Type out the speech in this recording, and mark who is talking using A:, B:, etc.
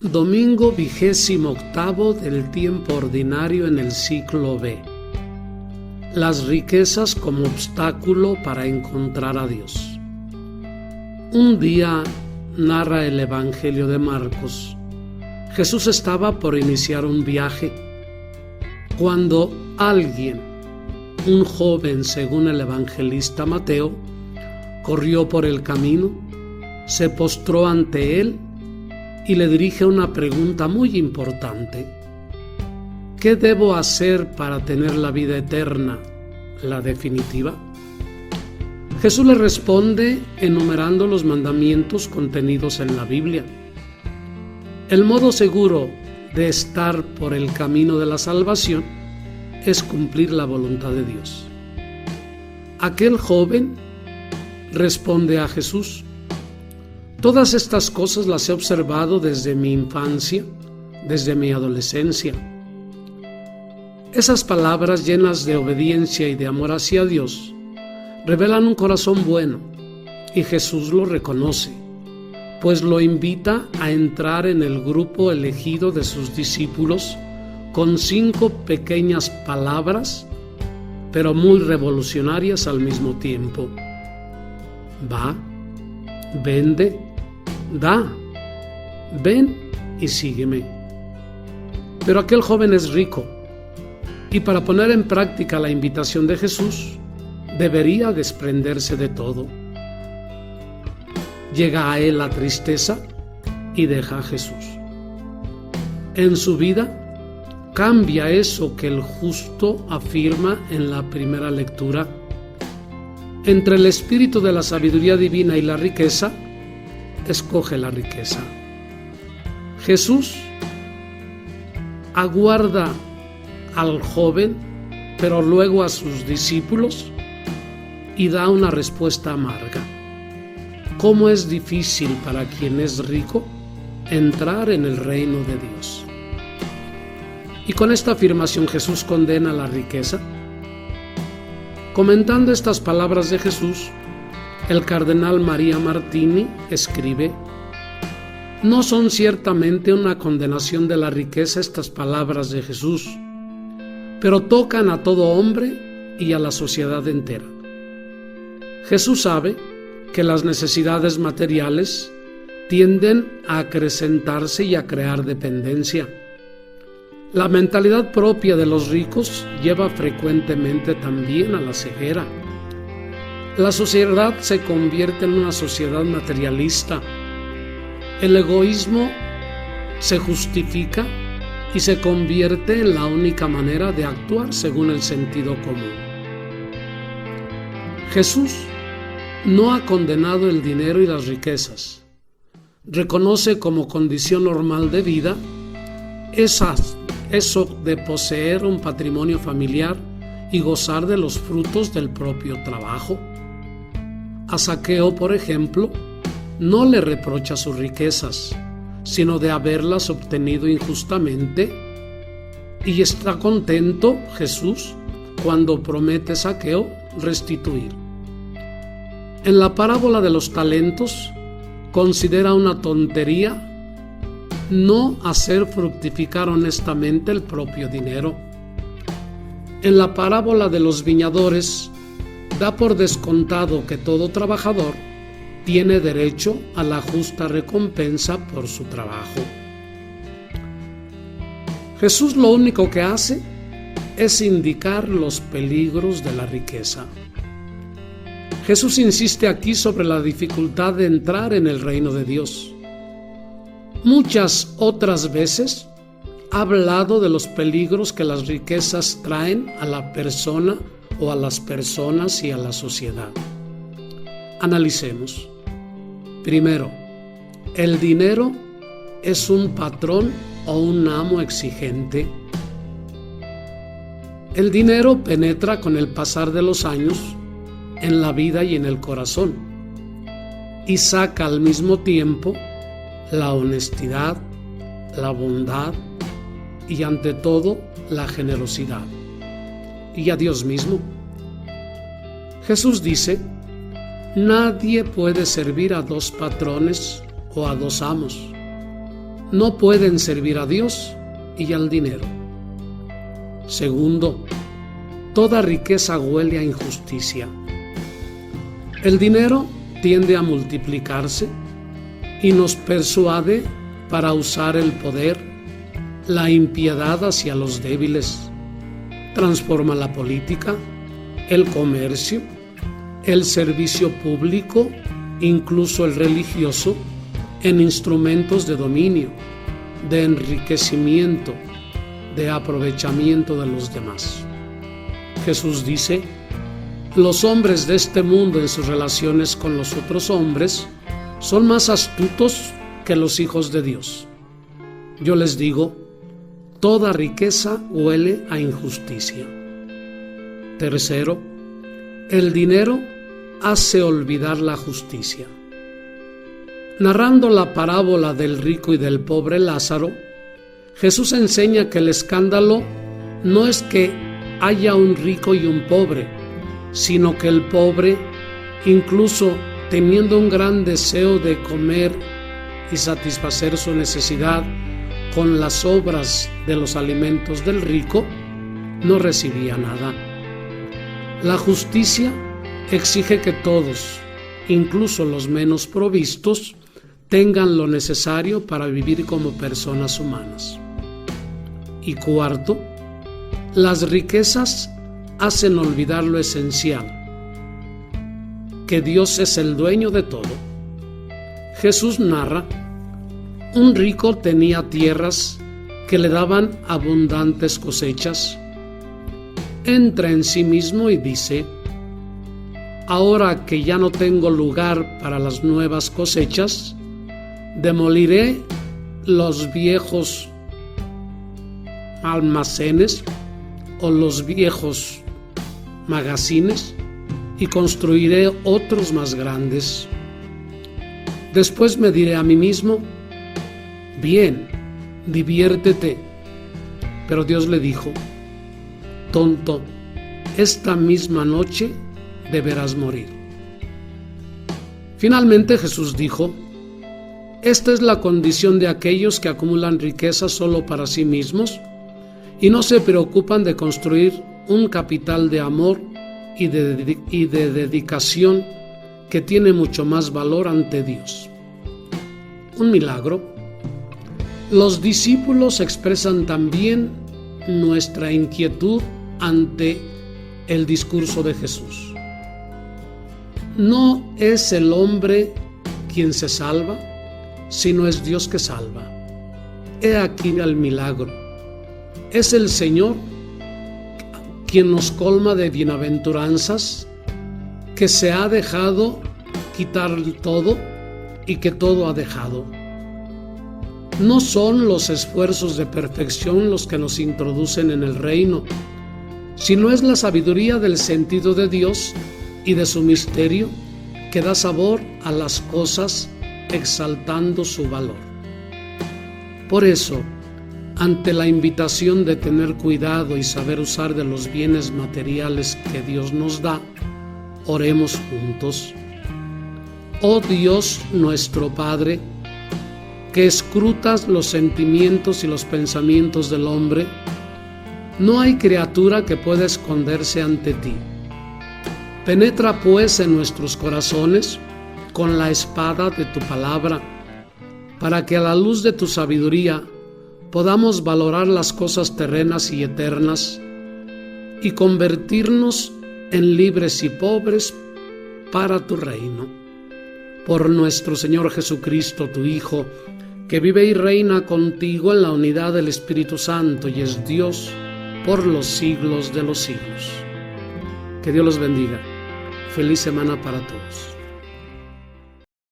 A: Domingo 28 del tiempo ordinario en el ciclo B. Las riquezas como obstáculo para encontrar a Dios. Un día, narra el Evangelio de Marcos, Jesús estaba por iniciar un viaje cuando alguien, un joven según el evangelista Mateo, corrió por el camino, se postró ante él y le dirige una pregunta muy importante. ¿Qué debo hacer para tener la vida eterna, la definitiva? Jesús le responde enumerando los mandamientos contenidos en la Biblia. El modo seguro de estar por el camino de la salvación es cumplir la voluntad de Dios. Aquel joven responde a Jesús: todas estas cosas las he observado desde mi infancia, desde mi adolescencia. Esas palabras llenas de obediencia y de amor hacia Dios revelan un corazón bueno, y Jesús lo reconoce, pues lo invita a entrar en el grupo elegido de sus discípulos con 5 pequeñas palabras, pero muy revolucionarias al mismo tiempo. Va, vende, da, ven y sígueme. Pero aquel joven es rico, y para poner en práctica la invitación de Jesús, debería desprenderse de todo. Llega a él la tristeza y deja a Jesús. En su vida cambia eso que el justo afirma en la primera lectura. Entre el espíritu de la sabiduría divina y la riqueza, escoge la riqueza. Jesús aguarda al joven, pero luego a sus discípulos, y da una respuesta amarga. ¿Cómo es difícil para quien es rico entrar en el reino de Dios? Y con esta afirmación Jesús condena la riqueza. Comentando estas palabras de Jesús, el cardenal María Martini escribe: no son ciertamente una condenación de la riqueza estas palabras de Jesús, pero tocan a todo hombre y a la sociedad entera. Jesús sabe que las necesidades materiales tienden a acrecentarse y a crear dependencia. La mentalidad propia de los ricos lleva frecuentemente también a la ceguera. La sociedad se convierte en una sociedad materialista. El egoísmo se justifica y se convierte en la única manera de actuar según el sentido común. Jesús no ha condenado el dinero y las riquezas. Reconoce como condición normal de vida eso de poseer un patrimonio familiar y gozar de los frutos del propio trabajo. A Zaqueo, por ejemplo, no le reprocha sus riquezas, sino de haberlas obtenido injustamente, y está contento Jesús cuando promete Zaqueo restituir. En la parábola de los talentos, considera una tontería no hacer fructificar honestamente el propio dinero. En la parábola de los viñadores, da por descontado que todo trabajador tiene derecho a la justa recompensa por su trabajo. Jesús lo único que hace es indicar los peligros de la riqueza. Jesús insiste aquí sobre la dificultad de entrar en el reino de Dios. Muchas otras veces ha hablado de los peligros que las riquezas traen a la persona o a las personas y a la sociedad. Analicemos. Primero, el dinero es un patrón o un amo exigente. El dinero penetra con el pasar de los años en la vida y en el corazón, y saca al mismo tiempo la honestidad, la bondad y ante todo la generosidad, y a Dios mismo. Jesús dice: nadie puede servir a 2 patrones o a 2 amos. no pueden servir a Dios y al dinero. Segundo, toda riqueza huele a injusticia. El dinero tiende a multiplicarse y nos persuade para usar el poder, la impiedad hacia los débiles. Transforma la política, el comercio, el servicio público, incluso el religioso, en instrumentos de dominio, de enriquecimiento, de aprovechamiento de los demás. Jesús dice: los hombres de este mundo en sus relaciones con los otros hombres son más astutos que los hijos de Dios. Yo les digo, toda riqueza huele a injusticia. Tercero, el dinero hace olvidar la justicia. Narrando la parábola del rico y del pobre Lázaro, Jesús enseña que el escándalo no es que haya un rico y un pobre, sino que el pobre, incluso teniendo un gran deseo de comer y satisfacer su necesidad con las sobras de los alimentos del rico, no recibía nada. La justicia exige que todos, incluso los menos provistos, tengan lo necesario para vivir como personas humanas. Y cuarto, las riquezas hacen olvidar lo esencial, que Dios es el dueño de todo. Jesús narra: un rico tenía tierras que le daban abundantes cosechas. Entra en sí mismo y dice: ahora que ya no tengo lugar para las nuevas cosechas, demoliré los viejos almacenes o los viejos magazines y construiré otros más grandes. Después me diré a mí mismo: bien, diviértete. Pero Dios le dijo: tonto, esta misma noche deberás morir. Finalmente Jesús dijo: esta es la condición de aquellos que acumulan riquezas solo para sí mismos y no se preocupan de construir un capital de amor y de dedicación que tiene mucho más valor ante Dios. Un milagro. Los discípulos expresan también nuestra inquietud ante el discurso de Jesús. No es el hombre quien se salva, sino es Dios que salva. He aquí el milagro. Es el Señor quien nos colma de bienaventuranzas, que se ha dejado quitar todo y que todo ha dejado. No son los esfuerzos de perfección los que nos introducen en el reino, sino es la sabiduría del sentido de Dios y de su misterio que da sabor a las cosas, exaltando su valor. Por eso, ante la invitación de tener cuidado y saber usar de los bienes materiales que Dios nos da, oremos juntos. Oh Dios nuestro Padre, que escrutas los sentimientos y los pensamientos del hombre, no hay criatura que pueda esconderse ante ti. Penetra pues en nuestros corazones con la espada de tu palabra, para que a la luz de tu sabiduría podamos valorar las cosas terrenas y eternas y convertirnos en libres y pobres para tu reino. Por nuestro Señor Jesucristo, tu Hijo, que vive y reina contigo en la unidad del Espíritu Santo y es Dios por los siglos de los siglos. Que Dios los bendiga. Feliz semana para todos.